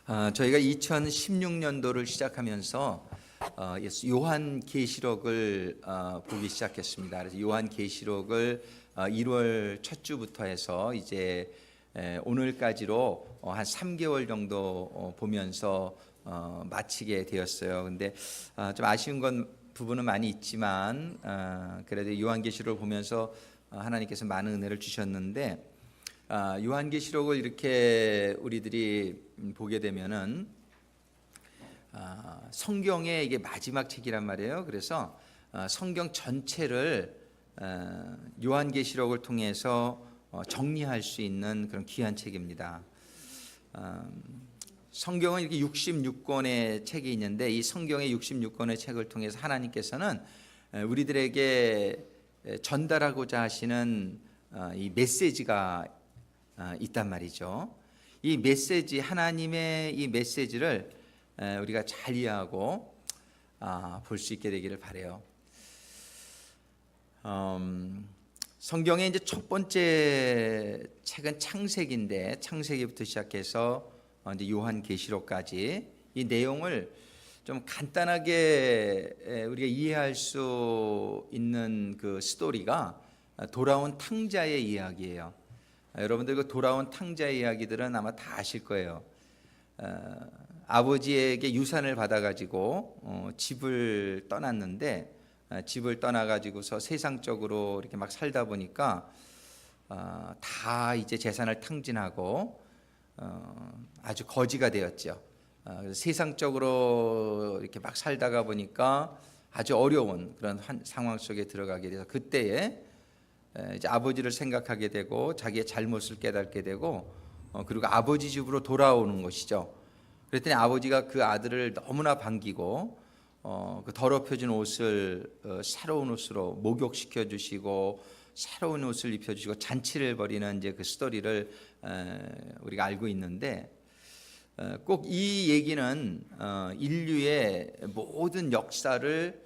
저희가 2016년도를 시작하면서 요한계시록을 보기 시작했습니다. 그래서 요한계시록을 1월 첫 주부터 해서 이제 오늘까지로 한 3개월 정도 보면서 마치게 되었어요. 근데 좀 아쉬운 부분은 많이 있지만 그래도 요한계시록을 보면서 하나님께서 많은 은혜를 주셨는데, 요한계시록을 이렇게 우리들이 보게 되면은 성경의 이게 마지막 책이란 말이에요. 그래서 성경 전체를 요한계시록을 통해서 정리할 수 있는 그런 귀한 책입니다. 성경은 이렇게 66권의 책이 있는데, 이 성경의 66권의 책을 통해서 하나님께서는 우리들에게 전달하고자 하시는 이 메시지가 있단 말이죠. 이 메시지, 하나님의 이 메시지를 우리가 잘 이해하고 볼 수 있게 되기를 바라요. 성경의 이제 첫 번째 책은 창세기인데, 창세기부터 시작해서 이제 요한계시록까지 이 내용을 좀 간단하게 우리가 이해할 수 있는 그 스토리가 돌아온 탕자의 이야기예요. 여러분들 그 돌아온 탕자의 이야기들은 아마 다 아실 거예요. 아버지에게 유산을 받아가지고 집을 떠났는데, 집을 떠나가지고서 세상적으로 이렇게 막 살다 보니까 다 이제 재산을 탕진하고 아주 거지가 되었죠. 그래서 세상적으로 이렇게 막 살다가 보니까 아주 어려운 그런 상황 속에 들어가게 돼서, 그때에 이제 아버지를 생각하게 되고 자기의 잘못을 깨닫게 되고 그리고 아버지 집으로 돌아오는 것이죠. 그랬더니 아버지가 그 아들을 너무나 반기고 그 더럽혀진 옷을 새로운 옷으로 목욕시켜 주시고 새로운 옷을 입혀 주시고 잔치를 벌이는 이제 그 스토리를 우리가 알고 있는데, 꼭 이 얘기는 인류의 모든 역사를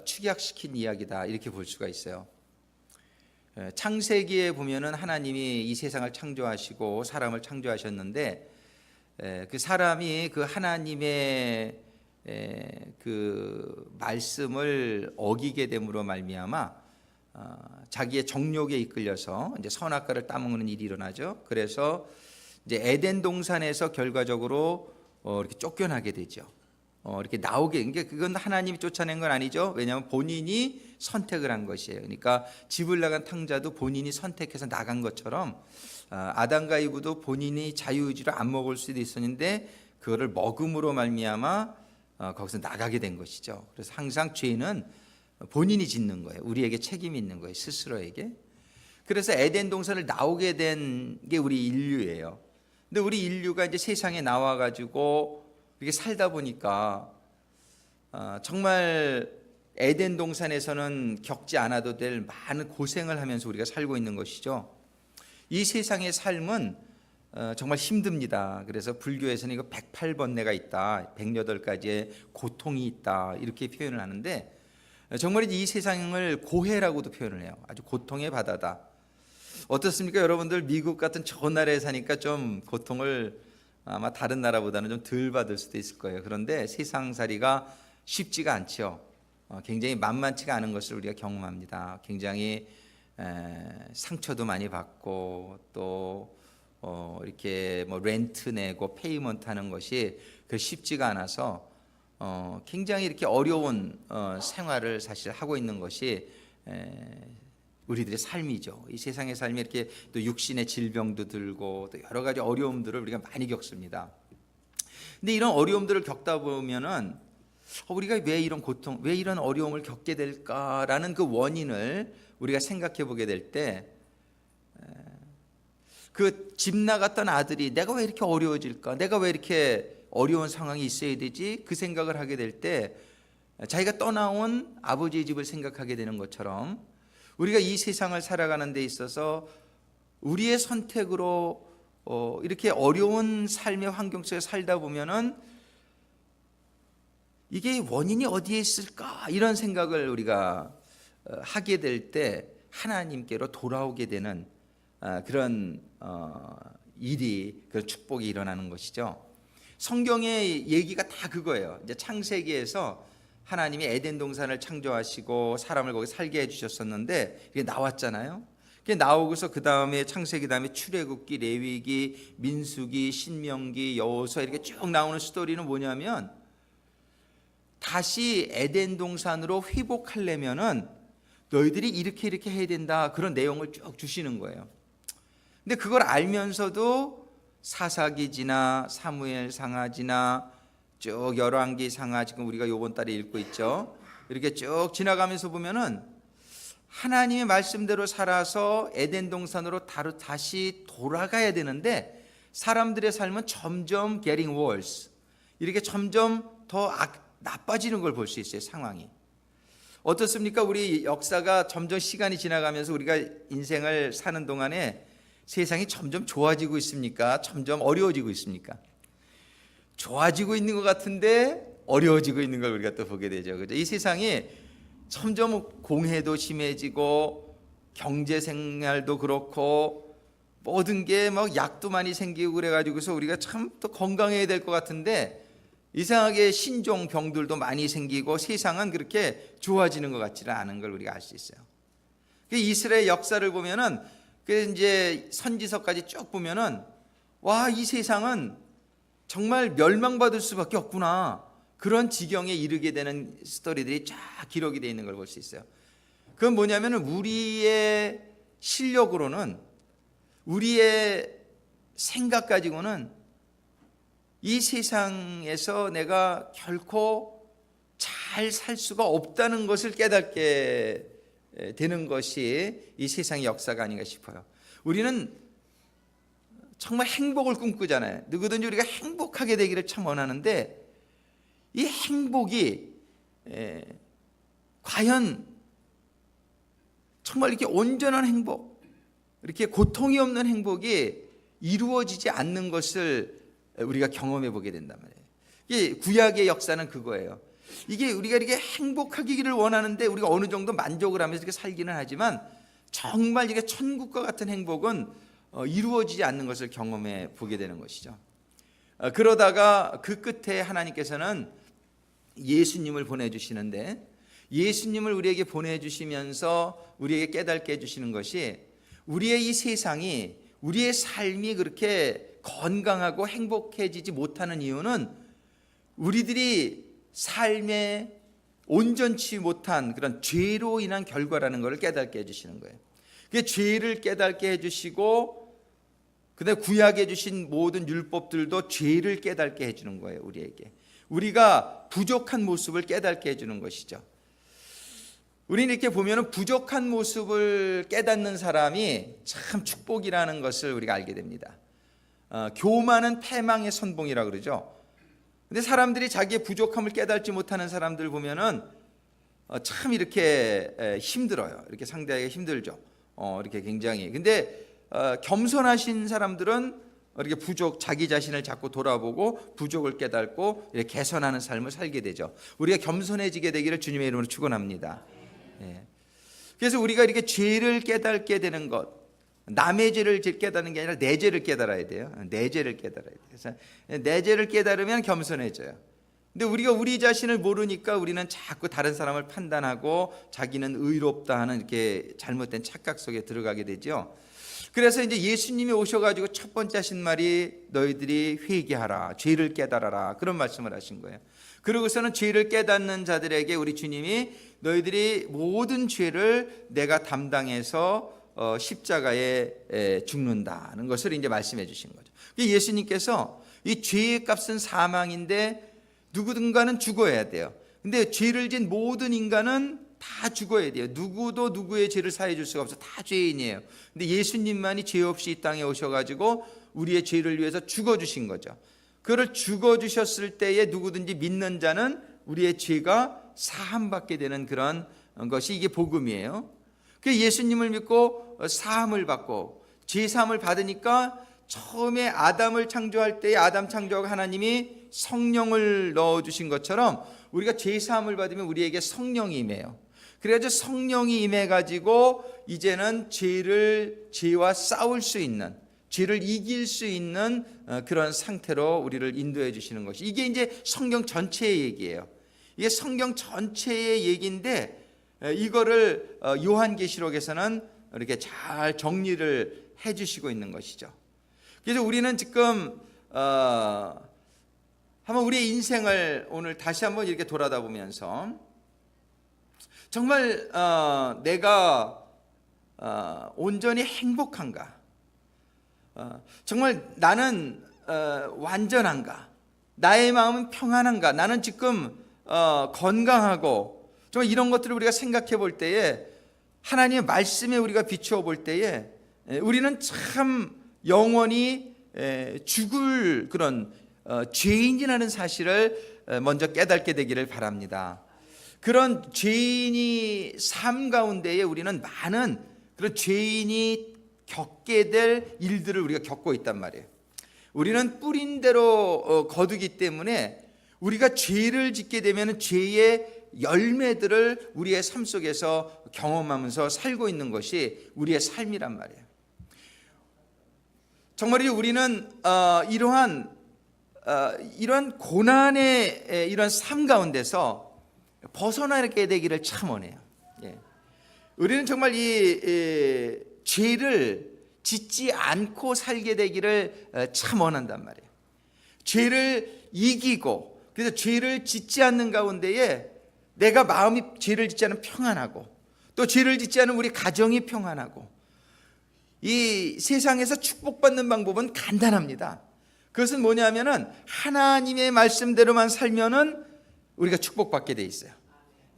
축약시킨 이야기다, 이렇게 볼 수가 있어요. 창세기에 보면은 하나님이 이 세상을 창조하시고 사람을 창조하셨는데, 그 사람이 그 하나님의 그 말씀을 어기게 됨으로 말미암아 자기의 정욕에 이끌려서 이제 선악과를 따먹는 일이 일어나죠. 그래서 이제 에덴 동산에서 결과적으로 이렇게 쫓겨나게 되죠. 이렇게 나오게, 그러니까 그건 하나님이 쫓아낸 건 아니죠. 왜냐하면 본인이 선택을 한 것이에요. 그러니까 집을 나간 탕자도 본인이 선택해서 나간 것처럼 아담과 이브도 본인이 자유의지로 안 먹을 수도 있었는데 그거를 먹음으로 말미암아 거기서 나가게 된 것이죠. 그래서 항상 죄는 본인이 짓는 거예요. 우리에게 책임이 있는 거예요, 스스로에게. 그래서 에덴 동산을 나오게 된 게 우리 인류예요. 근데 우리 인류가 이제 세상에 나와가지고 이렇게 살다 보니까 정말 에덴 동산에서는 겪지 않아도 될 많은 고생을 하면서 우리가 살고 있는 것이죠. 이 세상의 삶은 정말 힘듭니다. 그래서 불교에서는 이거 108번뇌가 있다, 108가지의 고통이 있다, 이렇게 표현을 하는데, 정말 이 세상을 고해라고도 표현을 해요. 아주 고통의 바다다. 어떻습니까? 여러분들 미국 같은 좋은 나라에 사니까 좀 고통을 아마 다른 나라보다는 좀 덜 받을 수도 있을 거예요. 그런데 세상살이가 쉽지가 않죠. 굉장히 만만치가 않은 것을 우리가 경험합니다. 굉장히 상처도 많이 받고 또 이렇게 뭐 렌트 내고 페이먼트 하는 것이 쉽지가 않아서 굉장히 이렇게 어려운 생활을 사실 하고 있는 것이 우리들의 삶이죠. 이 세상의 삶이 이렇게 또 육신의 질병도 들고 또 여러 가지 어려움들을 우리가 많이 겪습니다. 근데 이런 어려움들을 겪다 보면은 우리가 왜 이런 고통, 왜 이런 어려움을 겪게 될까라는 그 원인을 우리가 생각해 보게 될 때, 그 집 나갔던 아들이 내가 왜 이렇게 어려워질까? 내가 왜 이렇게 어려운 상황이 있어야 되지? 그 생각을 하게 될 때 자기가 떠나온 아버지의 집을 생각하게 되는 것처럼, 우리가 이 세상을 살아가는 데 있어서 우리의 선택으로 이렇게 어려운 삶의 환경 속에 살다 보면은 이게 원인이 어디에 있을까? 이런 생각을 우리가 하게 될 때 하나님께로 돌아오게 되는 그런 일이, 그런 축복이 일어나는 것이죠. 성경의 얘기가 다 그거예요. 이제 창세기에서 하나님이 에덴 동산을 창조하시고 사람을 거기 살게 해주셨었는데 이게 나왔잖아요. 그게 나오고서 그 다음에 창세기 다음에 출애굽기, 레위기, 민수기, 신명기, 여호수아 이렇게 쭉 나오는 스토리는 뭐냐면 다시 에덴 동산으로 회복하려면은 너희들이 이렇게 해야 된다, 그런 내용을 쭉 주시는 거예요. 근데 그걸 알면서도 사사기지나 사무엘 상하지나 쭉 열왕기 상하, 지금 우리가 이번 달에 읽고 있죠. 이렇게 쭉 지나가면서 보면은 하나님의 말씀대로 살아서 에덴 동산으로 다시 돌아가야 되는데 사람들의 삶은 점점 getting worse, 이렇게 점점 더 나빠지는 걸 볼 수 있어요. 상황이 어떻습니까? 우리 역사가 점점 시간이 지나가면서 우리가 인생을 사는 동안에 세상이 점점 좋아지고 있습니까? 점점 어려워지고 있습니까? 좋아지고 있는 것 같은데 어려워지고 있는 걸 우리가 또 보게 되죠. 그죠? 이 세상이 점점 공해도 심해지고 경제 생활도 그렇고 모든 게 막 약도 많이 생기고 그래가지고서 우리가 참 또 건강해야 될 것 같은데 이상하게 신종 병들도 많이 생기고 세상은 그렇게 좋아지는 것 같지는 않은 걸 우리가 알 수 있어요. 이스라엘 역사를 보면은 그 이제 선지서까지 쭉 보면은 와, 이 세상은 정말 멸망받을 수밖에 없구나, 그런 지경에 이르게 되는 스토리들이 쫙 기록이 되어 있는 걸 볼 수 있어요. 그건 뭐냐면은 우리의 실력으로는, 우리의 생각 가지고는 이 세상에서 내가 결코 잘 살 수가 없다는 것을 깨닫게 되는 것이 이 세상의 역사가 아닌가 싶어요. 우리는 정말 행복을 꿈꾸잖아요. 누구든지 우리가 행복하게 되기를 참 원하는데 이 행복이 과연 정말 이렇게 온전한 행복, 이렇게 고통이 없는 행복이 이루어지지 않는 것을 우리가 경험해 보게 된단 말이에요. 이게 구약의 역사는 그거예요. 이게 우리가 이렇게 행복하기를 원하는데 우리가 어느 정도 만족을 하면서 이렇게 살기는 하지만 정말 이게 천국과 같은 행복은 이루어지지 않는 것을 경험해 보게 되는 것이죠. 그러다가 그 끝에 하나님께서는 예수님을 보내주시는데, 예수님을 우리에게 보내주시면서 우리에게 깨닫게 해주시는 것이 우리의 이 세상이, 우리의 삶이 그렇게 건강하고 행복해지지 못하는 이유는 우리들이 삶에 온전치 못한 그런 죄로 인한 결과라는 것을 깨닫게 해주시는 거예요. 그 죄를 깨닫게 해주시고 그다음에 구약에 주신 모든 율법들도 죄를 깨닫게 해주는 거예요. 우리에게 우리가 부족한 모습을 깨닫게 해주는 것이죠. 우리는 이렇게 보면 부족한 모습을 깨닫는 사람이 참 축복이라는 것을 우리가 알게 됩니다. 교만은 패망의 선봉이라 그러죠. 근데 사람들이 자기의 부족함을 깨닫지 못하는 사람들 보면은 참 이렇게 힘들어요. 이렇게 상대하기가 힘들죠. 이렇게 굉장히. 근데 겸손하신 사람들은 이렇게 자기 자신을 자꾸 돌아보고 부족을 깨닫고 이렇게 개선하는 삶을 살게 되죠. 우리가 겸손해지게 되기를 주님의 이름으로 축원합니다. 그래서 우리가 이렇게 죄를 깨닫게 되는 것, 남의 죄를 깨닫는 게 아니라 내 죄를 깨달아야 돼요. 내 죄를 깨달아야 돼요. 그래서 내 죄를 깨달으면 겸손해져요. 근데 우리가 우리 자신을 모르니까 우리는 자꾸 다른 사람을 판단하고 자기는 의롭다 하는 이렇게 잘못된 착각 속에 들어가게 되죠. 그래서 이제 예수님이 오셔가지고 첫 번째 하신 말이 너희들이 회개하라, 죄를 깨달아라, 그런 말씀을 하신 거예요. 그러고서는 죄를 깨닫는 자들에게 우리 주님이 너희들이 모든 죄를 내가 담당해서 십자가에 죽는다는 것을 이제 말씀해 주신 거죠. 예수님께서 이 죄의 값은 사망인데 누구든가는 죽어야 돼요. 근데 죄를 진 모든 인간은 다 죽어야 돼요. 누구도 누구의 죄를 사해 줄 수가 없어. 다 죄인이에요. 근데 예수님만이 죄 없이 이 땅에 오셔가지고 우리의 죄를 위해서 죽어주신 거죠. 그를 죽어주셨을 때에 누구든지 믿는 자는 우리의 죄가 사함받게 되는 그런 것이 이게 복음이에요. 그 예수님을 믿고 사함을 받고 죄 사함을 받으니까 처음에 아담을 창조할 때에 아담 창조하고 하나님이 성령을 넣어주신 것처럼 우리가 죄 사함을 받으면 우리에게 성령이 임해요. 그래가지고 성령이 임해가지고 이제는 죄와 싸울 수 있는, 죄를 이길 수 있는 그런 상태로 우리를 인도해 주시는 것이, 이게 이제 성경 전체의 얘기예요. 이게 성경 전체의 얘기인데 이거를 요한계시록에서는 이렇게 잘 정리를 해 주시고 있는 것이죠. 그래서 우리는 지금 한번 우리의 인생을 오늘 다시 한번 이렇게 돌아다 보면서 정말 내가 온전히 행복한가? 정말 나는 완전한가? 나의 마음은 평안한가? 나는 지금 건강하고, 정말 이런 것들을 우리가 생각해 볼 때에, 하나님의 말씀에 우리가 비추어 볼 때에 우리는 참 영원히 죽을 그런 죄인이라는 사실을 먼저 깨닫게 되기를 바랍니다. 그런 죄인이 삶 가운데에 우리는 많은 그런 죄인이 겪게 될 일들을 우리가 겪고 있단 말이에요. 우리는 뿌린 대로 거두기 때문에 우리가 죄를 짓게 되면 죄의 열매들을 우리의 삶 속에서 경험하면서 살고 있는 것이 우리의 삶이란 말이에요. 정말이죠. 우리는 이러한 고난의 이런 삶 가운데서 벗어나게 되기를 참 원해요. 우리는 정말 이 죄를 짓지 않고 살게 되기를 참 원한단 말이에요. 죄를 이기고, 그래서 죄를 짓지 않는 가운데에 내가 마음이 죄를 짓지 않으면 평안하고, 또 죄를 짓지 않으면 우리 가정이 평안하고, 이 세상에서 축복받는 방법은 간단합니다. 그것은 뭐냐면은 하나님의 말씀대로만 살면은 우리가 축복받게 돼 있어요.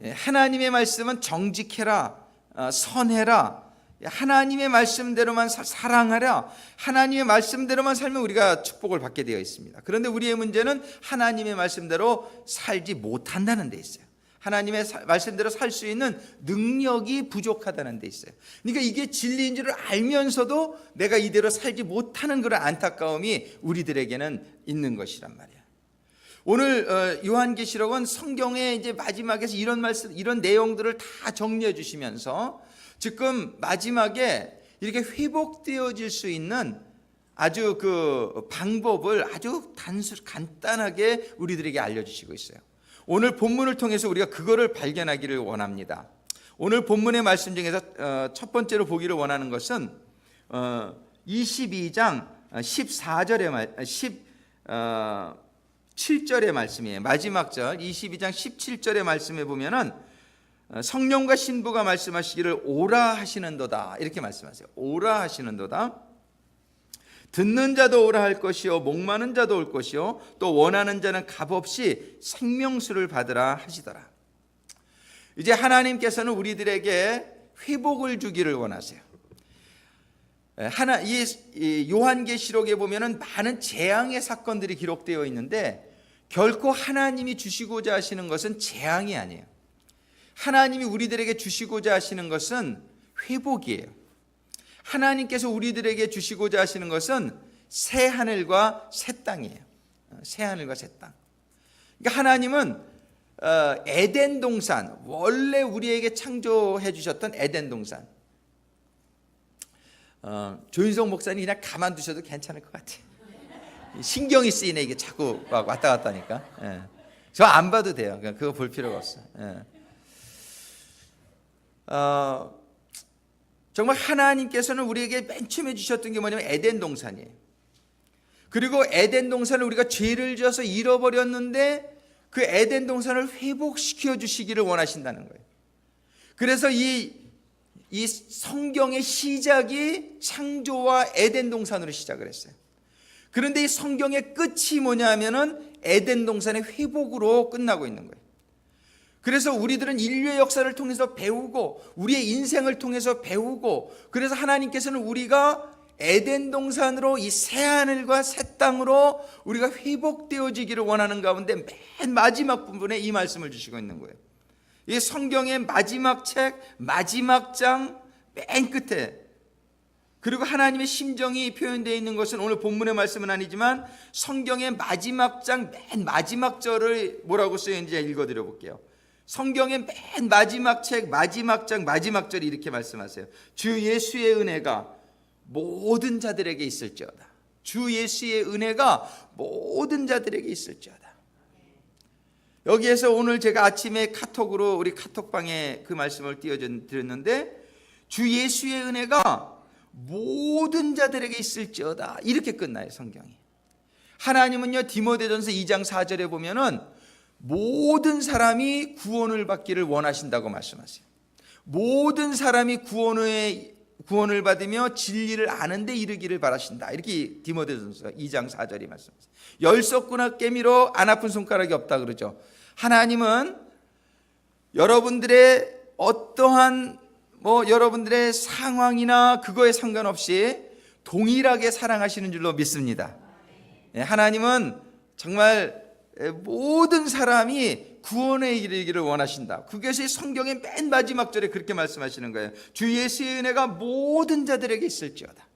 하나님의 말씀은 정직해라, 선해라, 하나님의 말씀대로만 사랑하라, 하나님의 말씀대로만 살면 우리가 축복을 받게 되어 있습니다. 그런데 우리의 문제는 하나님의 말씀대로 살지 못한다는 데 있어요. 하나님의 말씀대로 살 수 있는 능력이 부족하다는 데 있어요. 그러니까 이게 진리인 줄 알면서도 내가 이대로 살지 못하는 그런 안타까움이 우리들에게는 있는 것이란 말이야. 오늘 요한계시록은 성경의 이제 마지막에서 이런 말씀, 이런 내용들을 다 정리해 주시면서 지금 마지막에 이렇게 회복되어질 수 있는 아주 그 방법을 아주 간단하게 우리들에게 알려주시고 있어요. 오늘 본문을 통해서 우리가 그거를 발견하기를 원합니다. 오늘 본문의 말씀 중에서 첫 번째로 보기를 원하는 것은 22장 17절의 말씀이에요. 마지막 절 22장 17절의 말씀에 보면은 성령과 신부가 말씀하시기를 오라 하시는도다, 이렇게 말씀하세요. 오라 하시는도다. 듣는 자도 오라 할 것이요, 목마른 자도 올 것이요, 또 원하는 자는 값없이 생명수를 받으라 하시더라. 이제 하나님께서는 우리들에게 회복을 주기를 원하세요. 이 요한계시록에 보면은 많은 재앙의 사건들이 기록되어 있는데 결코 하나님이 주시고자 하시는 것은 재앙이 아니에요. 하나님이 우리들에게 주시고자 하시는 것은 회복이에요. 하나님께서 우리들에게 주시고자 하시는 것은 새 하늘과 새 땅이에요. 새 하늘과 새 땅. 그러니까 하나님은 에덴 동산, 원래 우리에게 창조해 주셨던 에덴 동산, 조윤성 목사님 그냥 가만두셔도 괜찮을 것 같아요. 신경이 쓰이네, 이게 자꾸 왔다 갔다 하니까. 저 안 봐도 돼요. 그거 볼 필요가 없어요. 정말 하나님께서는 우리에게 맨 처음에 주셨던 게 뭐냐면 에덴 동산이에요. 그리고 에덴 동산을 우리가 죄를 지어서 잃어버렸는데 그 에덴 동산을 회복시켜 주시기를 원하신다는 거예요. 그래서 이 성경의 시작이 창조와 에덴 동산으로 시작을 했어요. 그런데 이 성경의 끝이 뭐냐면은 에덴 동산의 회복으로 끝나고 있는 거예요. 그래서 우리들은 인류의 역사를 통해서 배우고 우리의 인생을 통해서 배우고, 그래서 하나님께서는 우리가 에덴 동산으로 이 새 하늘과 새 땅으로 우리가 회복되어지기를 원하는 가운데 맨 마지막 부분에 이 말씀을 주시고 있는 거예요. 이 성경의 마지막 책 마지막 장 맨 끝에, 그리고 하나님의 심정이 표현되어 있는 것은 오늘 본문의 말씀은 아니지만 성경의 마지막 장 맨 마지막 절을 뭐라고 쓰여 있는지 읽어드려 볼게요. 성경의 맨 마지막 책 마지막 장 마지막 절이 이렇게 말씀하세요. 주 예수의 은혜가 모든 자들에게 있을지어다. 주 예수의 은혜가 모든 자들에게 있을지어다. 여기에서 오늘 제가 아침에 카톡으로 우리 카톡방에 그 말씀을 띄워드렸는데, 주 예수의 은혜가 모든 자들에게 있을지어다, 이렇게 끝나요, 성경이. 하나님은요, 디모데전서 2장 4절에 보면은 모든 사람이 구원을 받기를 원하신다고 말씀하세요. 모든 사람이 구원을 받으며 진리를 아는 데 이르기를 바라신다, 이렇게 디모데전서 2장 4절이 말씀하세요. 열쇠구나 깨미로 안 아픈 손가락이 없다 그러죠. 하나님은 여러분들의 어떠한 여러분들의 상황이나 그거에 상관없이 동일하게 사랑하시는 줄로 믿습니다. 하나님은 정말 모든 사람이 구원에 이르기를 원하신다. 그것이 성경의 맨 마지막 절에 그렇게 말씀하시는 거예요. 주 예수의 은혜가 모든 자들에게 있을지어다.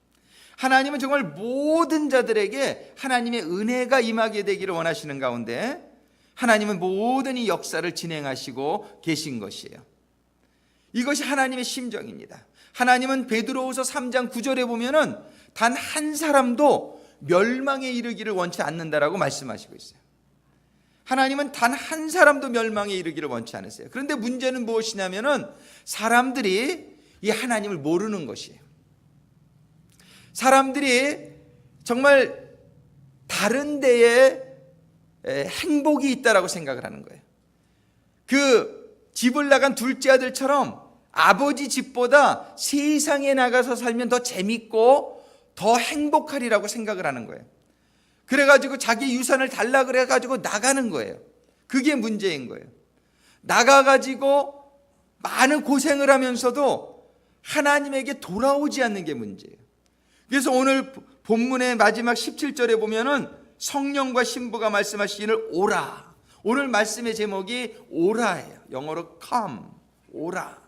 하나님은 정말 모든 자들에게 하나님의 은혜가 임하게 되기를 원하시는 가운데, 하나님은 모든 이 역사를 진행하시고 계신 것이에요. 이것이 하나님의 심정입니다. 하나님은 베드로후서 3장 9절에 보면은 단 한 사람도 멸망에 이르기를 원치 않는다라고 말씀하시고 있어요. 하나님은 단 한 사람도 멸망에 이르기를 원치 않으세요. 그런데 문제는 무엇이냐면은 사람들이 이 하나님을 모르는 것이에요. 사람들이 정말 다른 데에 행복이 있다라고 생각을 하는 거예요. 그 집을 나간 둘째 아들처럼 아버지 집보다 세상에 나가서 살면 더 재밌고 더 행복하리라고 생각을 하는 거예요. 그래가지고 자기 유산을 달라 그래가지고 나가는 거예요. 그게 문제인 거예요. 나가가지고 많은 고생을 하면서도 하나님에게 돌아오지 않는 게 문제예요. 그래서 오늘 본문의 마지막 17절에 보면은 성령과 신부가 말씀하시기를 오라. 오늘 말씀의 제목이 오라예요. 영어로 come, 오라.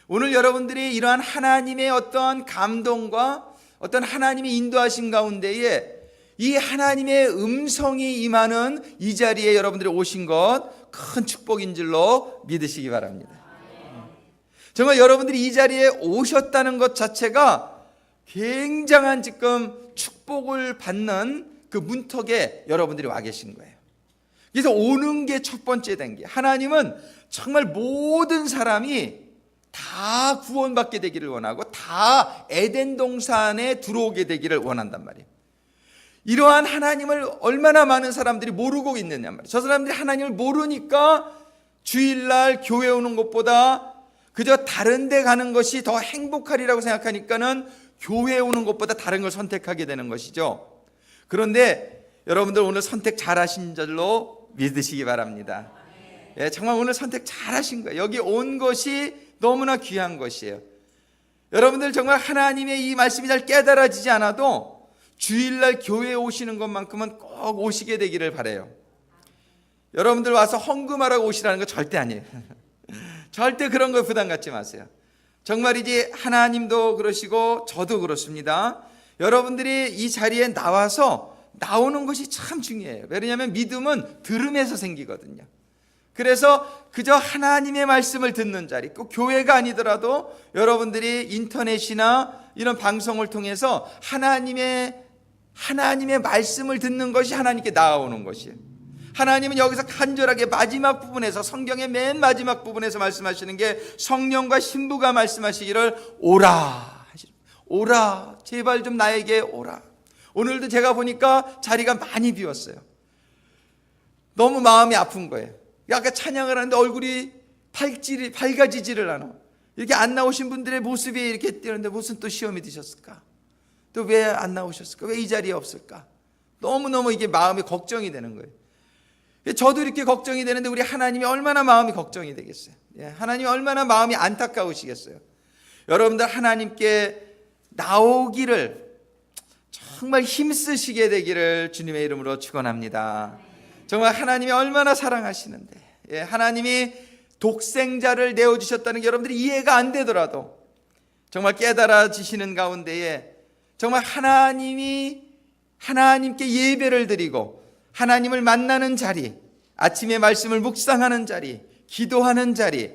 오늘 여러분들이 이러한 하나님의 어떤 감동과 어떤 하나님의 인도하신 가운데에 이 하나님의 음성이 임하는 이 자리에 여러분들이 오신 것 큰 축복인 줄로 믿으시기 바랍니다. 정말 여러분들이 이 자리에 오셨다는 것 자체가 굉장한 지금 축복을 받는 그 문턱에 여러분들이 와 계신 거예요. 그래서 오는 게 첫 번째 된 게, 하나님은 정말 모든 사람이 다 구원받게 되기를 원하고 다 에덴 동산에 들어오게 되기를 원한단 말이에요. 이러한 하나님을 얼마나 많은 사람들이 모르고 있느냐 말이에요. 저 사람들이 하나님을 모르니까 주일날 교회 오는 것보다 그저 다른 데 가는 것이 더 행복하리라고 생각하니까는 교회 오는 것보다 다른 걸 선택하게 되는 것이죠. 그런데 여러분들 오늘 선택 잘하신 줄로 믿으시기 바랍니다. 정말 오늘 선택 잘하신 거예요. 여기 온 것이 너무나 귀한 것이에요. 여러분들 정말 하나님의 이 말씀이 잘 깨달아지지 않아도 주일날 교회에 오시는 것만큼은 꼭 오시게 되기를 바라요. 여러분들 와서 헌금하라고 오시라는 거 절대 아니에요. 절대 그런 거 부담 갖지 마세요. 정말이지 하나님도 그러시고 저도 그렇습니다. 여러분들이 이 자리에 나오는 것이 참 중요해요. 왜냐하면 믿음은 들음에서 생기거든요. 그래서 그저 하나님의 말씀을 듣는 자리, 꼭 교회가 아니더라도 여러분들이 인터넷이나 이런 방송을 통해서 하나님의 말씀을 듣는 것이 하나님께 나아오는 것이에요. 하나님은 여기서 간절하게 마지막 부분에서, 성경의 맨 마지막 부분에서 말씀하시는 게 성령과 신부가 말씀하시기를 오라, 오라, 제발 좀 나에게 오라. 오늘도 제가 보니까 자리가 많이 비었어요. 너무 마음이 아픈 거예요. 아까 찬양을 하는데 얼굴이 밝아지지를 않아. 이렇게 안 나오신 분들의 모습이 이렇게 뛰는데 무슨 또 시험이 드셨을까? 또 왜 안 나오셨을까? 왜 이 자리에 없을까? 너무너무 이게 마음이 걱정이 되는 거예요. 저도 이렇게 걱정이 되는데 우리 하나님이 얼마나 마음이 걱정이 되겠어요? 하나님이 얼마나 마음이 안타까우시겠어요? 여러분들 하나님께 나오기를 정말 힘쓰시게 되기를 주님의 이름으로 축원합니다. 정말 하나님이 얼마나 사랑하시는데, 하나님이 독생자를 내어주셨다는 게 여러분들이 이해가 안 되더라도 정말 깨달아지시는 가운데에 정말 하나님께 예배를 드리고 하나님을 만나는 자리, 아침에 말씀을 묵상하는 자리, 기도하는 자리,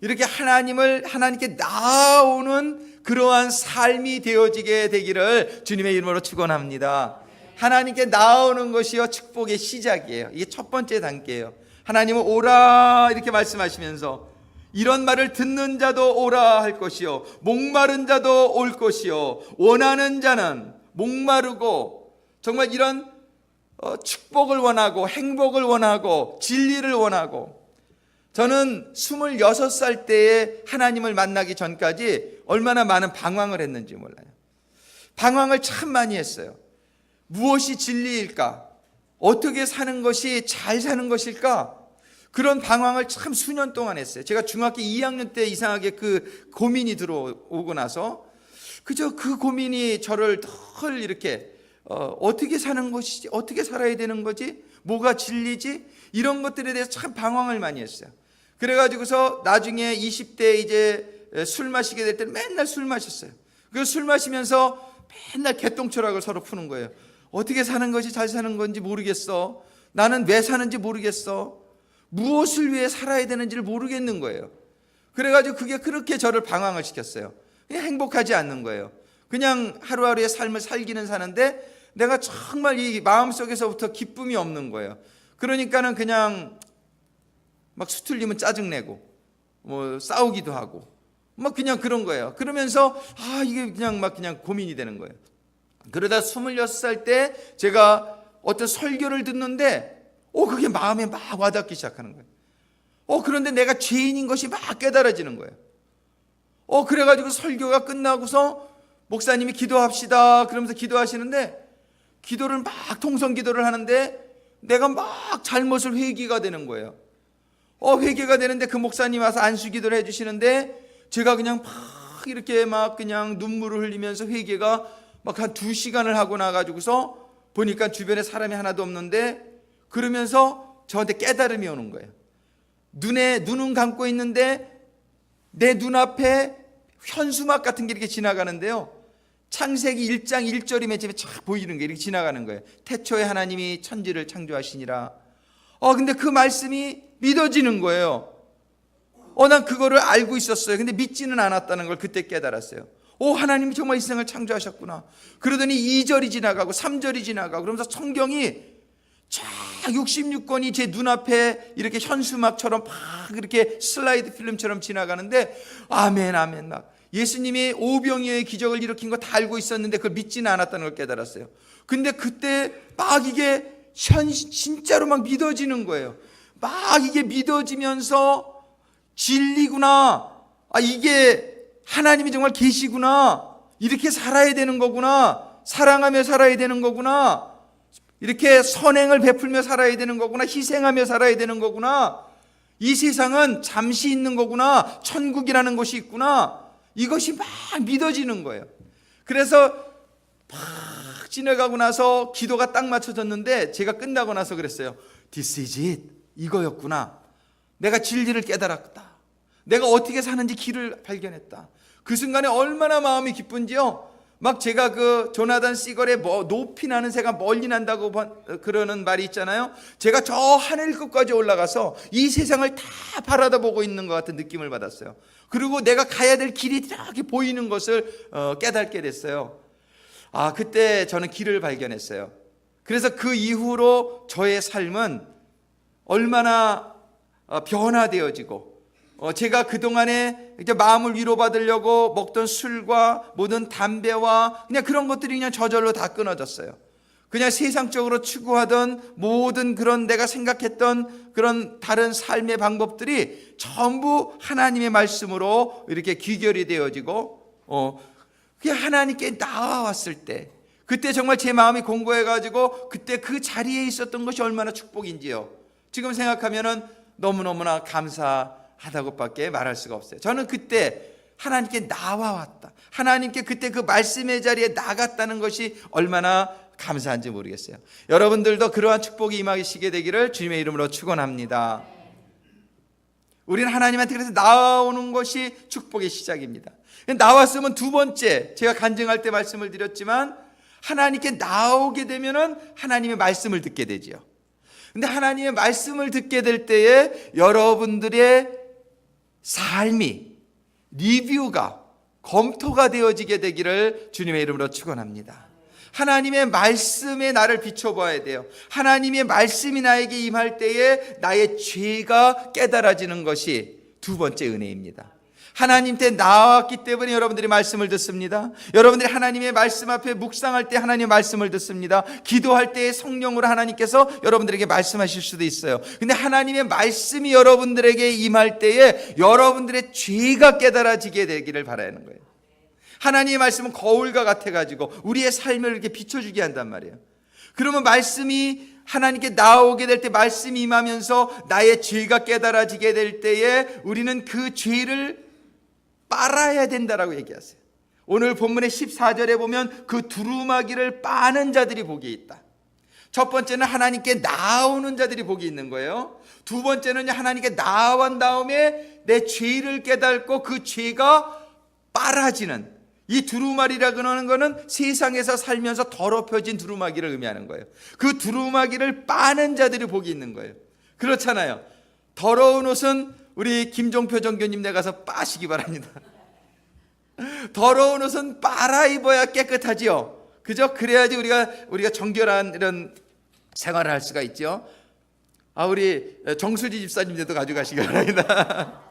이렇게 하나님께 나아오는 그러한 삶이 되어지게 되기를 주님의 이름으로 축원합니다. 하나님께 나오는 것이요 축복의 시작이에요. 이게 첫 번째 단계예요. 하나님은 오라 이렇게 말씀하시면서 이런 말을 듣는 자도 오라 할 것이요 목마른 자도 올 것이요 원하는 자는 목마르고 정말 이런 축복을 원하고 행복을 원하고 진리를 원하고, 저는 26살 때에 하나님을 만나기 전까지 얼마나 많은 방황을 했는지 몰라요. 방황을 참 많이 했어요. 무엇이 진리일까? 어떻게 사는 것이 잘 사는 것일까? 그런 방황을 참 수년 동안 했어요. 제가 중학교 2학년 때 이상하게 그 고민이 들어오고 나서 그저 그 고민이 저를 덜 이렇게 어떻게 사는 것이지? 어떻게 살아야 되는 거지? 뭐가 진리지? 이런 것들에 대해서 참 방황을 많이 했어요. 그래가지고서 나중에 20대 이제 술 마시게 될 때는 맨날 술 마셨어요. 그 술 마시면서 맨날 개똥철학을 서로 푸는 거예요. 어떻게 사는 것이 잘 사는 건지 모르겠어. 나는 왜 사는지 모르겠어. 무엇을 위해 살아야 되는지를 모르겠는 거예요. 그래가지고 그게 그렇게 저를 방황을 시켰어요. 그냥 행복하지 않는 거예요. 그냥 하루하루의 삶을 살기는 사는데 내가 정말 이 마음속에서부터 기쁨이 없는 거예요. 그러니까는 그냥 막 수틀리면 짜증내고 뭐 싸우기도 하고 막 그냥 그런 거예요. 그러면서 이게 그냥 막 그냥 고민이 되는 거예요. 그러다 26살 때 제가 어떤 설교를 듣는데 그게 마음에 막 와닿기 시작하는 거예요. 그런데 내가 죄인인 것이 막 깨달아지는 거예요. 그래가지고 설교가 끝나고서 목사님이 기도합시다 그러면서 기도하시는데 기도를 막 통성 기도를 하는데 내가 막 잘못을 회개가 되는 거예요. 회개가 되는데 그 목사님 와서 안수 기도를 해주시는데 제가 그냥 막 이렇게 막 그냥 눈물을 흘리면서 회개가 막 한 2시간을 하고 나가지고서 보니까 주변에 사람이 하나도 없는데, 그러면서 저한테 깨달음이 오는 거예요. 눈은 감고 있는데 내 눈앞에 현수막 같은 게 이렇게 지나가는데요. 창세기 1장 1절이 맨 처음에 쫙 보이는 게 이렇게 지나가는 거예요. 태초에 하나님이 천지를 창조하시니라. 근데 그 말씀이 믿어지는 거예요. 난 그거를 알고 있었어요. 근데 믿지는 않았다는 걸 그때 깨달았어요. 하나님이 정말 이 세상을 창조하셨구나. 그러더니 2절이 지나가고 3절이 지나가고 그러면서 성경이 쫙 66권이 제 눈앞에 이렇게 현수막처럼 막 이렇게 슬라이드 필름처럼 지나가는데 아멘 아멘 막 예수님이 오병이어의 기적을 일으킨 거 다 알고 있었는데 그걸 믿지는 않았다는 걸 깨달았어요. 근데 그때 막 이게 진짜로 막 믿어지는 거예요. 막 이게 믿어지면서 진리구나. 이게 하나님이 정말 계시구나. 이렇게 살아야 되는 거구나. 사랑하며 살아야 되는 거구나. 이렇게 선행을 베풀며 살아야 되는 거구나. 희생하며 살아야 되는 거구나. 이 세상은 잠시 있는 거구나. 천국이라는 곳이 있구나. 이것이 막 믿어지는 거예요. 그래서 막 지나가고 나서 기도가 딱 맞춰졌는데 제가 끝나고 나서 그랬어요. This is it. 이거였구나. 내가 진리를 깨달았다. 내가 어떻게 사는지 길을 발견했다. 그 순간에 얼마나 마음이 기쁜지요. 막 제가 그 조나단 시걸의 높이 나는 새가 멀리 난다고 그러는 말이 있잖아요. 제가 저 하늘 끝까지 올라가서 이 세상을 다 바라다보고 있는 것 같은 느낌을 받았어요. 그리고 내가 가야 될 길이 이렇게 보이는 것을 깨닫게 됐어요. 그때 저는 길을 발견했어요. 그래서 그 이후로 저의 삶은 얼마나 변화되어지고, 제가 그동안에 이제 마음을 위로받으려고 먹던 술과 모든 담배와 그냥 그런 것들이 그냥 저절로 다 끊어졌어요. 그냥 세상적으로 추구하던 모든 그런 내가 생각했던 그런 다른 삶의 방법들이 전부 하나님의 말씀으로 이렇게 귀결이 되어지고, 그게 하나님께 나와왔을 때, 그때 정말 제 마음이 공고해가지고 그때 그 자리에 있었던 것이 얼마나 축복인지요. 지금 생각하면은 너무너무나 감사하다고밖에 말할 수가 없어요. 저는 그때 하나님께 나와왔다. 하나님께 그때 그 말씀의 자리에 나갔다는 것이 얼마나 감사한지 모르겠어요. 여러분들도 그러한 축복이 임하시게 되기를 주님의 이름으로 축원합니다. 우리는 하나님한테 그래서 나오는 것이 축복의 시작입니다. 나왔으면 두 번째, 제가 간증할 때 말씀을 드렸지만 하나님께 나오게 되면은 하나님의 말씀을 듣게 되지요. 근데 하나님의 말씀을 듣게 될 때에 여러분들의 삶이 리뷰가 검토가 되어지게 되기를 주님의 이름으로 축원합니다. 하나님의 말씀에 나를 비춰봐야 돼요. 하나님의 말씀이 나에게 임할 때에 나의 죄가 깨달아지는 것이 두 번째 은혜입니다. 하나님 때 나왔기 때문에 여러분들이 말씀을 듣습니다. 여러분들이 하나님의 말씀 앞에 묵상할 때 하나님의 말씀을 듣습니다. 기도할 때 성령으로 하나님께서 여러분들에게 말씀하실 수도 있어요. 근데 하나님의 말씀이 여러분들에게 임할 때에 여러분들의 죄가 깨달아지게 되기를 바라는 거예요. 하나님의 말씀은 거울과 같아가지고 우리의 삶을 이렇게 비춰주게 한단 말이에요. 그러면 말씀이 하나님께 나오게 될 때 말씀이 임하면서 나의 죄가 깨달아지게 될 때에 우리는 그 죄를 빨아야 된다라고 얘기하세요. 오늘 본문의 14절에 보면 그 두루마기를 빠는 자들이 복이 있다. 첫 번째는 하나님께 나오는 자들이 복이 있는 거예요. 두 번째는 하나님께 나온 다음에 내 죄를 깨닫고 그 죄가 빨아지는, 이 두루마리라고 하는 거는 세상에서 살면서 더럽혀진 두루마기를 의미하는 거예요. 그 두루마기를 빠는 자들이 복이 있는 거예요. 그렇잖아요. 더러운 옷은 우리 김종표 정교님 내 가서 빠시기 바랍니다. 더러운 옷은 빨아 입어야 깨끗하지요. 그죠? 그래야지 우리가 정결한 이런 생활을 할 수가 있죠. 우리 정수지 집사님들도 가져가시기 바랍니다.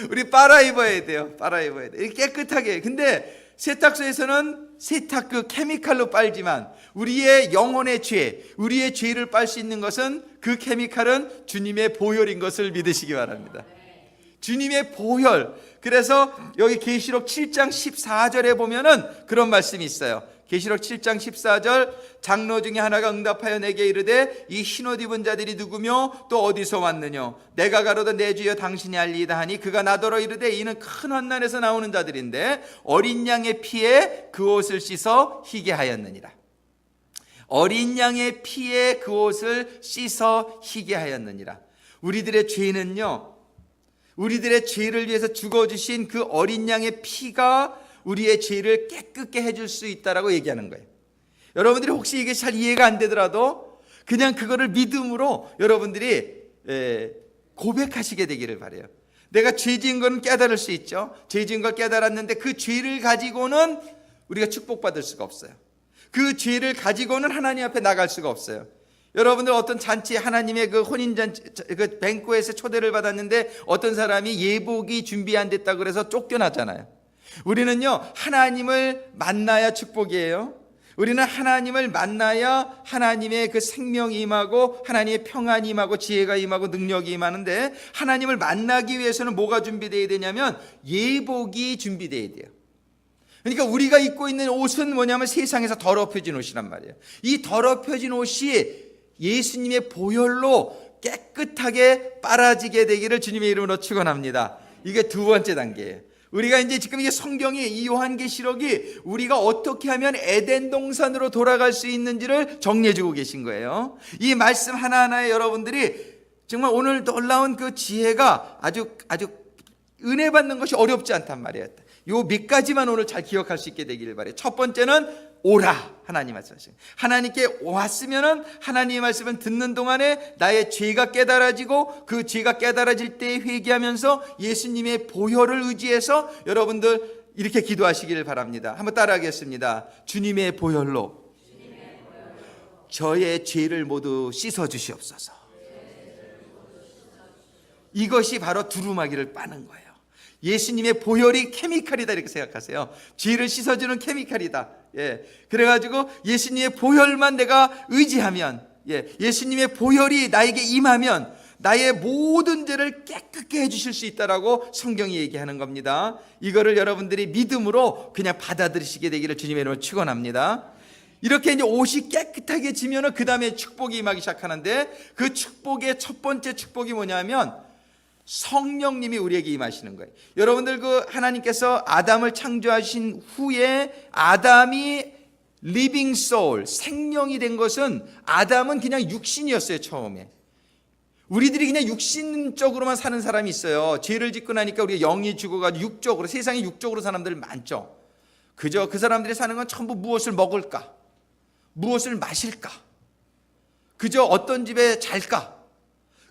우리 빨아 입어야 돼요. 빨아 입어야 돼. 깨끗하게. 근데 세탁소에서는 세탁 그 케미칼로 빨지만 우리의 영혼의 죄, 우리의 죄를 빨 수 있는 것은 그 케미칼은 주님의 보혈인 것을 믿으시기 바랍니다. 주님의 보혈. 그래서 여기 계시록 7장 14절에 보면은 그런 말씀이 있어요. 계시록 7장 14절, 장로 중에 하나가 응답하여 내게 이르되 이 흰옷 입은 자들이 누구며 또 어디서 왔느냐? 내가 가로되 내 주여 당신이 알리이다 하니 그가 나더러 이르되 이는 큰 환난에서 나오는 자들인데 어린 양의 피에 그 옷을 씻어 희게 하였느니라. 어린 양의 피에 그 옷을 씻어 희게 하였느니라. 우리들의 죄는요, 우리들의 죄를 위해서 죽어주신 그 어린 양의 피가 우리의 죄를 깨끗게 해줄 수 있다라고 얘기하는 거예요. 여러분들이 혹시 이게 잘 이해가 안 되더라도 그냥 그거를 믿음으로 여러분들이 고백하시게 되기를 바라요. 내가 죄 지은 거는 깨달을 수 있죠. 죄 지은 걸 깨달았는데 그 죄를 가지고는 우리가 축복받을 수가 없어요. 그 죄를 가지고는 하나님 앞에 나갈 수가 없어요. 여러분들 어떤 잔치, 하나님의 그 혼인잔치, 그 뱅코에서 초대를 받았는데 어떤 사람이 예복이 준비 안 됐다고 그래서 쫓겨났잖아요. 우리는요, 하나님을 만나야 축복이에요. 우리는 하나님을 만나야 하나님의 그 생명이 임하고 하나님의 평안이 임하고 지혜가 임하고 능력이 임하는데, 하나님을 만나기 위해서는 뭐가 준비되어야 되냐면 예복이 준비되어야 돼요. 그러니까 우리가 입고 있는 옷은 뭐냐면 세상에서 더럽혀진 옷이란 말이에요. 이 더럽혀진 옷이 예수님의 보혈로 깨끗하게 빨아지게 되기를 주님의 이름으로 축원합니다. 이게 두 번째 단계예요. 우리가 이제 지금 이게 성경이, 이 요한계시록이 우리가 어떻게 하면 에덴 동산으로 돌아갈 수 있는지를 정리해주고 계신 거예요. 이 말씀 하나하나에 여러분들이 정말 오늘 놀라운 그 지혜가 아주 은혜 받는 것이 어렵지 않단 말이에요. 요 몇 가지만 오늘 잘 기억할 수 있게 되기를 바래요. 첫 번째는 오라. 하나님 말씀하시죠. 하나님께 왔으면은 하나님의 말씀을 듣는 동안에 나의 죄가 깨달아지고 그 죄가 깨달아질 때 회개하면서 예수님의 보혈을 의지해서 여러분들 이렇게 기도하시기를 바랍니다. 한번 따라하겠습니다. 주님의 보혈로 저의 죄를 모두 씻어 주시옵소서. 이것이 바로 두루마기를 빠는 거예요. 예수님의 보혈이 케미칼이다 이렇게 생각하세요. 죄를 씻어주는 케미칼이다. 그래가지고 예수님의 보혈만 내가 의지하면, 예수님의 보혈이 나에게 임하면 나의 모든 죄를 깨끗게 해주실 수 있다라고 성경이 얘기하는 겁니다. 이거를 여러분들이 믿음으로 그냥 받아들이시게 되기를 주님의 이름으로 축원합니다. 이렇게 이제 옷이 깨끗하게 지면은 그 다음에 축복이 임하기 시작하는데, 그 축복의 첫 번째 축복이 뭐냐면 성령님이 우리에게 임하시는 거예요. 여러분들 그 하나님께서 아담을 창조하신 후에 아담이 리빙 소울, 생명이 된 것은, 아담은 그냥 육신이었어요. 처음에 우리들이 그냥 육신적으로만 사는 사람이 있어요. 죄를 짓고 나니까 우리가 영이 죽어가지고 육적으로, 세상에 육적으로 사람들 많죠. 그저 그 사람들이 사는 건 전부 무엇을 먹을까, 무엇을 마실까, 그저 어떤 집에 잘까,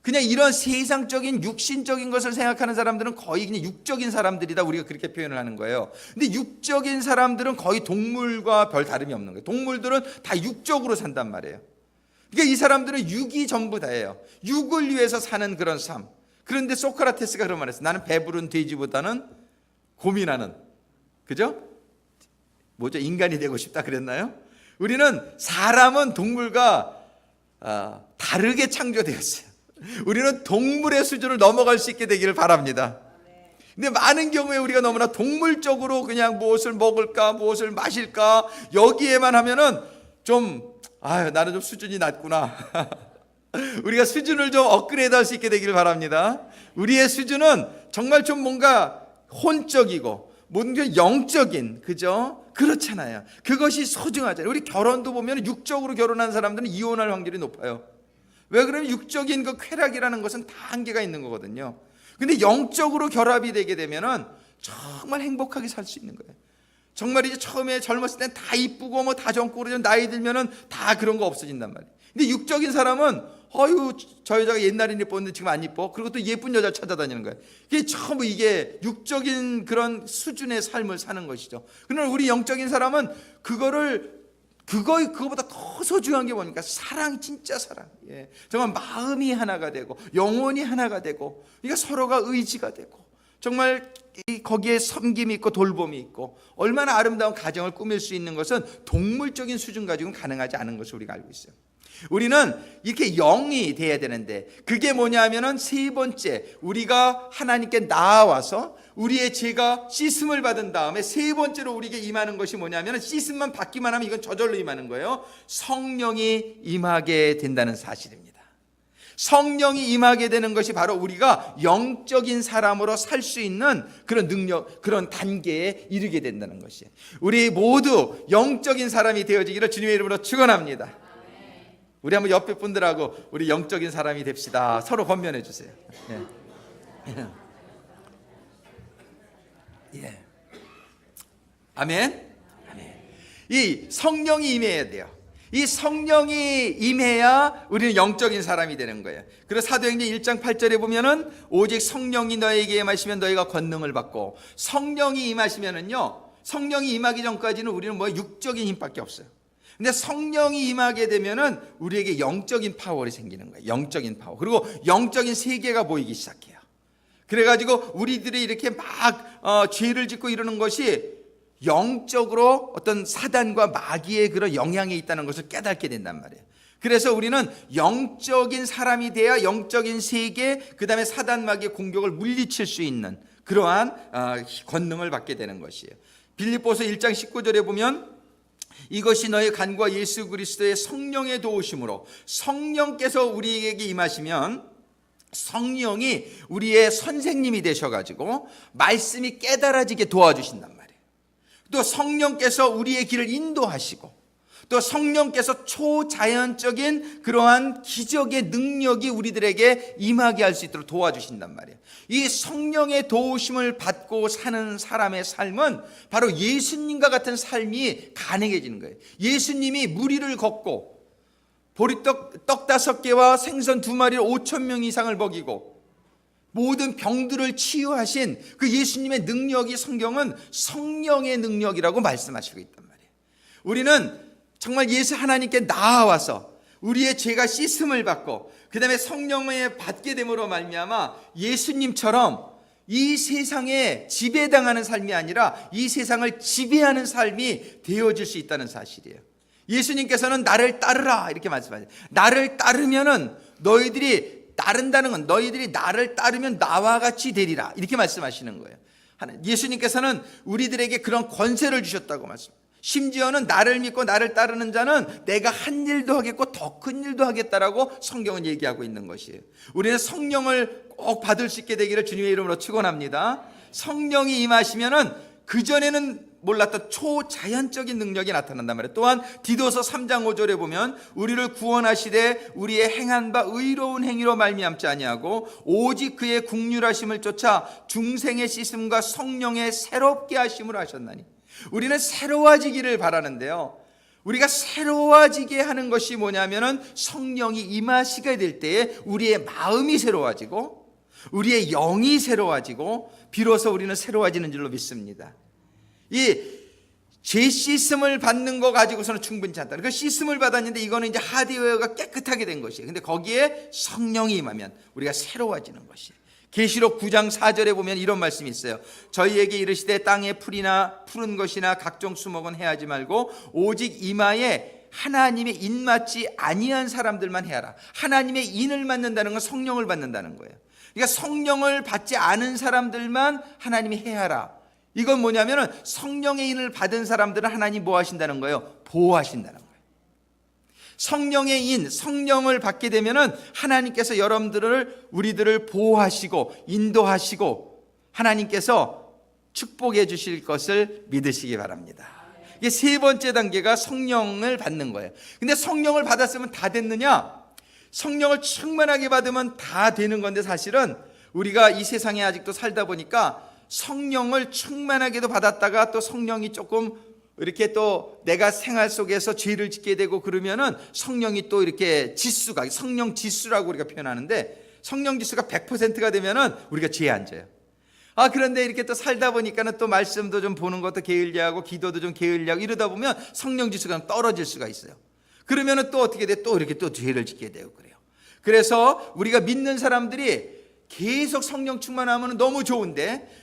그냥 이런 세상적인 육신적인 것을 생각하는 사람들은 거의 그냥 육적인 사람들이다, 우리가 그렇게 표현을 하는 거예요. 근데 육적인 사람들은 거의 동물과 별 다름이 없는 거예요. 동물들은 다 육적으로 산단 말이에요. 그러니까 이 사람들은 육이 전부 다예요. 육을 위해서 사는 그런 삶. 그런데 소크라테스가 그런 말을 했어요. 나는 배부른 돼지보다는 고민하는, 그죠? 뭐죠? 인간이 되고 싶다 그랬나요? 우리는 사람은 동물과 다르게 창조되었어요. 우리는 동물의 수준을 넘어갈 수 있게 되기를 바랍니다. 근데 많은 경우에 우리가 너무나 동물적으로 그냥 무엇을 먹을까, 무엇을 마실까, 여기에만 하면은 좀 나는 좀 수준이 낮구나. 우리가 수준을 좀 업그레이드 할 수 있게 되기를 바랍니다. 우리의 수준은 정말 좀 뭔가 혼적이고 뭔가 영적인, 그죠? 그렇잖아요. 그것이 소중하잖아요. 우리 결혼도 보면 육적으로 결혼한 사람들은 이혼할 확률이 높아요. 왜 그러면 육적인 그 쾌락이라는 것은 다 한계가 있는 거거든요. 근데 영적으로 결합이 되게 되면은 정말 행복하게 살 수 있는 거예요. 정말 이제 처음에 젊었을 땐 다 이쁘고 뭐 다 젊고 그러죠. 나이 들면은 다 그런 거 없어진단 말이에요. 근데 육적인 사람은 저 여자가 옛날엔 예뻤는데 지금 안 이뻐. 그리고 또 예쁜 여자를 찾아다니는 거예요. 이게 전부 이게 육적인 그런 수준의 삶을 사는 것이죠. 그러나 우리 영적인 사람은 그거보다 더 소중한 게 뭡니까? 사랑, 진짜 사랑. 예. 정말 마음이 하나가 되고 영혼이 하나가 되고, 그러니까 서로가 의지가 되고, 정말 거기에 섬김이 있고 돌봄이 있고, 얼마나 아름다운 가정을 꾸밀 수 있는 것은 동물적인 수준 가지고는 가능하지 않은 것을 우리가 알고 있어요. 우리는 이렇게 영이 돼야 되는데, 그게 뭐냐면은 세 번째, 우리가 하나님께 나아와서 우리의 죄가 씻음을 받은 다음에 세 번째로 우리에게 임하는 것이 뭐냐면, 씻음만 받기만 하면 이건 저절로 임하는 거예요. 성령이 임하게 된다는 사실입니다. 성령이 임하게 되는 것이 바로 우리가 영적인 사람으로 살 수 있는 그런 능력, 그런 단계에 이르게 된다는 것이에요. 우리 모두 영적인 사람이 되어지기를 주님의 이름으로 축원합니다. 우리 한번 옆에 분들하고 우리 영적인 사람이 됩시다. 서로 권면해 주세요. 예. 예. 아멘. 아멘. 이 성령이 임해야 돼요. 이 성령이 임해야 우리는 영적인 사람이 되는 거예요. 그래서 사도행전 1장 8절에 보면은 오직 성령이 너에게 임하시면 너희가 권능을 받고, 성령이 임하시면은요, 성령이 임하기 전까지는 우리는 뭐 육적인 힘밖에 없어요. 근데 성령이 임하게 되면은 우리에게 영적인 파워가 생기는 거예요. 영적인 파워. 그리고 영적인 세계가 보이기 시작해요. 그래가지고 우리들이 이렇게 막 죄를 짓고 이러는 것이 영적으로 어떤 사단과 마귀의 그런 영향이 있다는 것을 깨닫게 된단 말이에요. 그래서 우리는 영적인 사람이 돼야 영적인 세계, 그 다음에 사단 마귀의 공격을 물리칠 수 있는 그러한 권능을 받게 되는 것이에요. 빌립보서 1장 19절에 보면, 이것이 너의 간과 예수 그리스도의 성령의 도우심으로, 성령께서 우리에게 임하시면 성령이 우리의 선생님이 되셔가지고 말씀이 깨달아지게 도와주신단 말이에요. 또 성령께서 우리의 길을 인도하시고, 또 성령께서 초자연적인 그러한 기적의 능력이 우리들에게 임하게 할 수 있도록 도와주신단 말이에요. 이 성령의 도우심을 받고 사는 사람의 삶은 바로 예수님과 같은 삶이 가능해지는 거예요. 예수님이 무리를 걷고 보리떡 5개와 생선 2마리를 5,000명 이상을 먹이고 모든 병들을 치유하신 그 예수님의 능력이, 성경은 성령의 능력이라고 말씀하시고 있단 말이에요. 우리는 정말 예수 하나님께 나아와서 우리의 죄가 씻음을 받고, 그 다음에 성령을 받게 됨으로 말미암아 예수님처럼 이 세상에 지배당하는 삶이 아니라 이 세상을 지배하는 삶이 되어질 수 있다는 사실이에요. 예수님께서는 나를 따르라 이렇게 말씀하세요. 나를 따르면은 너희들이 따른다는 건 너희들이 나를 따르면 나와 같이 되리라 이렇게 말씀하시는 거예요. 예수님께서는 우리들에게 그런 권세를 주셨다고 말씀합니다. 심지어는 나를 믿고 나를 따르는 자는 내가 한 일도 하겠고 더 큰 일도 하겠다라고 성경은 얘기하고 있는 것이에요. 우리는 성령을 꼭 받을 수 있게 되기를 주님의 이름으로 축원합니다. 성령이 임하시면은 그전에는 몰랐던 초자연적인 능력이 나타난단 말이에요. 또한 디도서 3장 5절에 보면, 우리를 구원하시되 우리의 행한 바 의로운 행위로 말미암지 아니하고 오직 그의 긍휼하심을 쫓아 중생의 씻음과 성령의 새롭게 하심으로 하셨나니. 우리는 새로워지기를 바라는데요, 우리가 새로워지게 하는 것이 뭐냐면은 성령이 임하시게 될 때에 우리의 마음이 새로워지고 우리의 영이 새로워지고 비로소 우리는 새로워지는 줄로 믿습니다. 이 죄 씻음을 받는 거 가지고서는 충분치 않다. 그 씻음을 받았는데 이거는 이제 하드웨어가 깨끗하게 된 것이에요. 근데 거기에 성령이 임하면 우리가 새로워지는 것이에요. 계시록 9장 4절에 보면 이런 말씀이 있어요. 저희에게 이르시되 땅에 풀이나 푸른 것이나 각종 수목은 해하지 말고 오직 이마에 하나님의 인 맞지 아니한 사람들만 해하라. 하나님의 인을 맞는다는 건 성령을 받는다는 거예요. 그러니까 성령을 받지 않은 사람들만 하나님이 해하라. 이건 뭐냐면은 성령의 인을 받은 사람들은 하나님 뭐 하신다는 거예요? 보호하신다는 거예요. 성령의 인, 성령을 받게 되면은 하나님께서 여러분들을 우리들을 보호하시고 인도하시고 하나님께서 축복해 주실 것을 믿으시기 바랍니다. 이게 세 번째 단계가 성령을 받는 거예요. 근데 성령을 받았으면 다 됐느냐? 성령을 충만하게 받으면 다 되는 건데 사실은 우리가 이 세상에 아직도 살다 보니까 성령을 충만하게도 받았다가 또 성령이 조금 이렇게 또 내가 생활 속에서 죄를 짓게 되고 그러면은 성령이 또 이렇게 지수가, 성령 지수라고 우리가 표현하는데 성령 지수가 100%가 되면은 우리가 죄에 앉아요. 그런데 이렇게 또 살다 보니까는 또 말씀도 좀 보는 것도 게을리하고 기도도 좀 게을리하고 이러다 보면 성령 지수가 떨어질 수가 있어요. 그러면은 또 어떻게 돼? 또 이렇게 또 죄를 짓게 되고 그래요. 그래서 우리가 믿는 사람들이 계속 성령 충만하면 너무 좋은데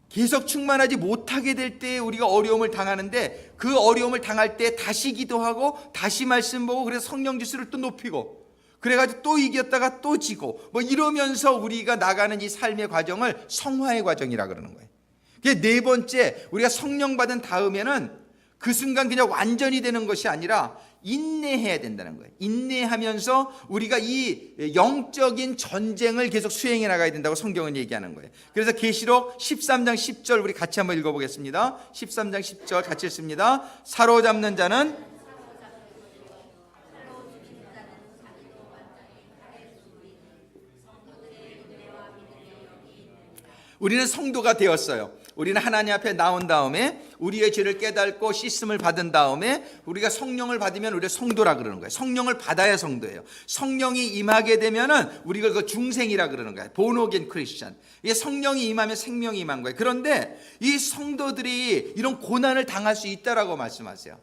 계속 충만하지 못하게 될 때 우리가 어려움을 당하는데 그 어려움을 당할 때 다시 기도하고 다시 말씀 보고 그래서 성령 지수를 또 높이고 그래가지고 또 이겼다가 또 지고 뭐 이러면서 우리가 나가는 이 삶의 과정을 성화의 과정이라 그러는 거예요. 그게 네 번째, 우리가 성령 받은 다음에는 그 순간 그냥 완전히 되는 것이 아니라 인내해야 된다는 거예요. 인내하면서 우리가 이 영적인 전쟁을 계속 수행해 나가야 된다고 성경은 얘기하는 거예요. 그래서 계시록 13장 10절 우리 같이 한번 읽어보겠습니다. 13장 10절 같이 읽습니다. 사로잡는 자는 우리는 성도가 되었어요. 우리는 하나님 앞에 나온 다음에 우리의 죄를 깨닫고 씻음을 받은 다음에 우리가 성령을 받으면 우리가 성도라 그러는 거예요. 성령을 받아야 성도예요. 성령이 임하게 되면은 우리가 그 중생이라 그러는 거예요. born again Christian. 이게 성령이 임하면 생명이 임한 거예요. 그런데 이 성도들이 이런 고난을 당할 수 있다라고 말씀하세요.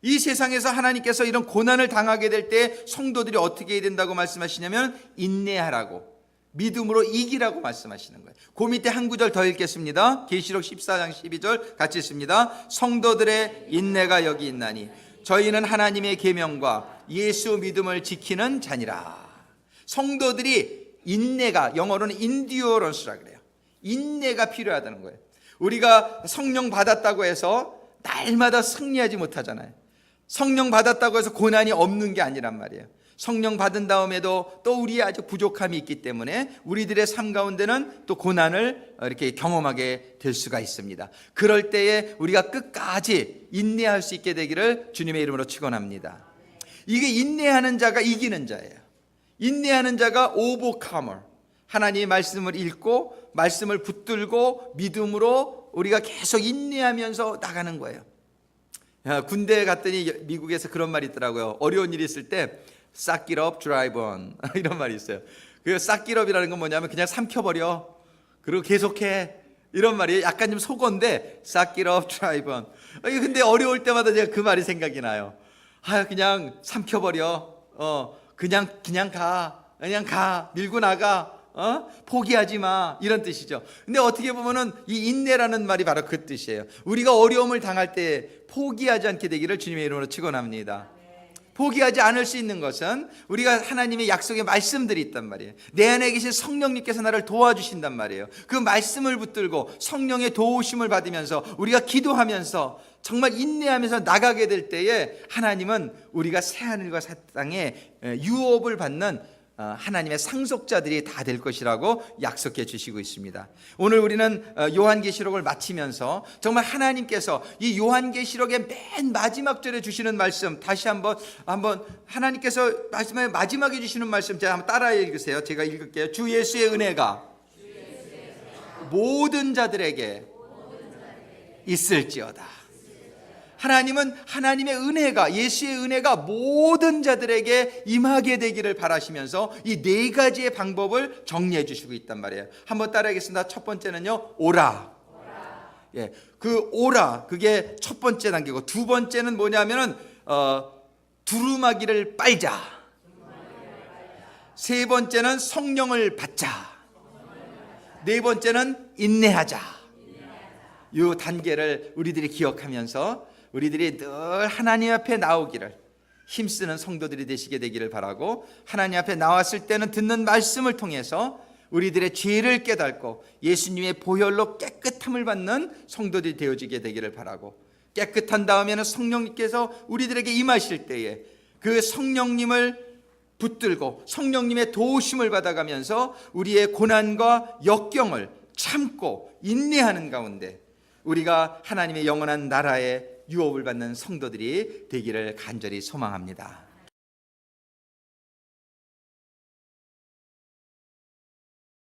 이 세상에서 하나님께서 이런 고난을 당하게 될 때 성도들이 어떻게 해야 된다고 말씀하시냐면 인내하라고, 믿음으로 이기라고 말씀하시는 거예요. 그 밑에 한 구절 더 읽겠습니다. 계시록 14장 12절 같이 읽습니다. 성도들의 인내가 여기 있나니 저희는 하나님의 계명과 예수 믿음을 지키는 자니라. 성도들이 인내가, 영어로는 endurance라 그래요. 인내가 필요하다는 거예요. 우리가 성령 받았다고 해서 날마다 승리하지 못하잖아요. 성령 받았다고 해서 고난이 없는 게 아니란 말이에요. 성령 받은 다음에도 또 우리의 아주 부족함이 있기 때문에 우리들의 삶 가운데는 또 고난을 이렇게 경험하게 될 수가 있습니다. 그럴 때에 우리가 끝까지 인내할 수 있게 되기를 주님의 이름으로 축원합니다. 이게 인내하는 자가 이기는 자예요. 인내하는 자가 overcomer. 하나님의 말씀을 읽고 말씀을 붙들고 믿음으로 우리가 계속 인내하면서 나가는 거예요. 군대에 갔더니 미국에서 그런 말이 있더라고요. 어려운 일이 있을 때 suck it up, drive on 이런 말이 있어요. 그 suck it up이라는 건 뭐냐면 그냥 삼켜버려, 그리고 계속해, 이런 말이 약간 좀 속어인데 suck it up, drive on. 근데 어려울 때마다 제가 그 말이 생각이 나요. 그냥 삼켜버려, 그냥 가, 밀고 나가, 포기하지 마, 이런 뜻이죠. 근데 어떻게 보면은 이 인내라는 말이 바로 그 뜻이에요. 우리가 어려움을 당할 때 포기하지 않게 되기를 주님의 이름으로 축원합니다. 포기하지 않을 수 있는 것은 우리가 하나님의 약속의 말씀들이 있단 말이에요. 내 안에 계신 성령님께서 나를 도와주신단 말이에요. 그 말씀을 붙들고 성령의 도우심을 받으면서 우리가 기도하면서 정말 인내하면서 나가게 될 때에 하나님은 우리가 새하늘과 새 땅에 유업을 받는 하나님의 상속자들이 다 될 것이라고 약속해 주시고 있습니다. 오늘 우리는 요한계시록을 마치면서 정말 하나님께서 이 요한계시록의 맨 마지막 절에 주시는 말씀, 다시 한번 하나님께서 마지막에 주시는 말씀 제가 한번 따라 읽으세요. 제가 읽을게요. 주 예수의 은혜가 모든 자들에게 있을지어다. 하나님은 하나님의 은혜가, 예수의 은혜가 모든 자들에게 임하게 되기를 바라시면서 이 네 가지의 방법을 정리해 주시고 있단 말이에요. 한번 따라하겠습니다. 첫 번째는요, 오라. 예, 그 오라, 그게 첫 번째 단계고, 두 번째는 뭐냐면은 두루마기를 빨자. 세 번째는 성령을 받자. 네 번째는 인내하자. 이 단계를 우리들이 기억하면서 우리들이 늘 하나님 앞에 나오기를 힘쓰는 성도들이 되시게 되기를 바라고, 하나님 앞에 나왔을 때는 듣는 말씀을 통해서 우리들의 죄를 깨닫고 예수님의 보혈로 깨끗함을 받는 성도들이 되어지게 되기를 바라고, 깨끗한 다음에는 성령님께서 우리들에게 임하실 때에 그 성령님을 붙들고 성령님의 도우심을 받아가면서 우리의 고난과 역경을 참고 인내하는 가운데 우리가 하나님의 영원한 나라에 유업을 받는 성도들이 되기를 간절히 소망합니다.